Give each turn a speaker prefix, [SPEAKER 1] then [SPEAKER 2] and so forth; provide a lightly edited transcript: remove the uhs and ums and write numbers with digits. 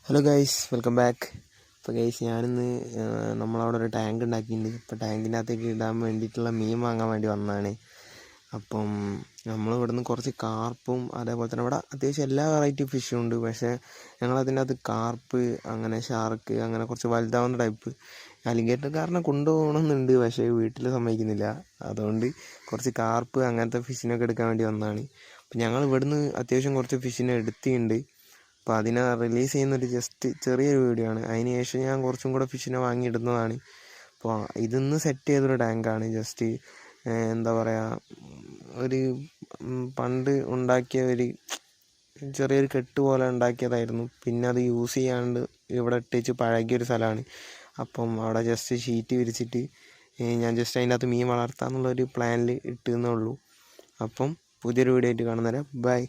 [SPEAKER 1] Hello guys, welcome back. ഇപ്പോൾ guys ഞാനിന്ന് നമ്മളവിടെ ഒരു ടാങ്ക് ഉണ്ടാക്കിയിട്ടുണ്ട്. ഇപ്പോൾ ടാങ്കിൻ്റെ അകത്തേക്ക് ഇടാൻ വേണ്ടിയിട്ടുള്ള മീൻ വാങ്ങാൻ വേണ്ടി വന്നതാണ്. അപ്പം നമ്മൾ ഇവിടുന്ന് കുറച്ച് കാർപ്പും അതേപോലെ തന്നെ ഇവിടെ അത്യാവശ്യം എല്ലാ വെറൈറ്റി ഫിഷും ഉണ്ട്. പക്ഷേ ഞങ്ങളതിൻ്റെ അകത്ത് കാർപ്പ്, അങ്ങനെ ഷാർക്ക്, അങ്ങനെ കുറച്ച് വലുതാവുന്ന ടൈപ്പ് അലിഗേറ്റർക്കാരനെ കൊണ്ടുപോകണമെന്നുണ്ട്. പക്ഷേ വീട്ടിൽ സമ്മതിക്കുന്നില്ല. അതുകൊണ്ട് കുറച്ച് കാർപ്പ് അങ്ങനത്തെ ഫിഷിനൊക്കെ എടുക്കാൻ വേണ്ടി വന്നതാണ്. അപ്പം ഞങ്ങൾ ഇവിടുന്ന് അത്യാവശ്യം കുറച്ച് ഫിഷിനെ എടുത്തിട്ടുണ്ട്. അപ്പോൾ അതിനെ റിലീസ് ചെയ്യുന്നൊരു ചെറിയൊരു വീഡിയോ ആണ്. അതിന് ശേഷം ഞാൻ കുറച്ചും കൂടെ ഫിഷിനെ വാങ്ങിയിടുന്നതാണ്. അപ്പോൾ ഇതിന്ന് സെറ്റ് ചെയ്തൊരു ടാങ്കാണ്. എന്താ പറയുക, ഒരു പണ്ട് ഉണ്ടാക്കിയ ഒരു ചെറിയൊരു കെട്ട് പോലെ ഉണ്ടാക്കിയതായിരുന്നു. പിന്നെ അത് യൂസ് ചെയ്യാണ്ട് ഇവിടെ ഇട്ടേച്ച് പഴകിയൊരു സ്ഥലമാണ്. അപ്പം അവിടെ ജസ്റ്റ് ഷീറ്റ് വിരിച്ചിട്ട് ഞാൻ ജസ്റ്റ് അതിൻ്റെ അകത്ത് മീൻ വളർത്താമെന്നുള്ളൊരു പ്ലാനിൽ ഇട്ടെന്നേ ഉള്ളൂ. അപ്പം പുതിയൊരു വീഡിയോ ആയിട്ട് കാണുന്നവരെ ബൈ.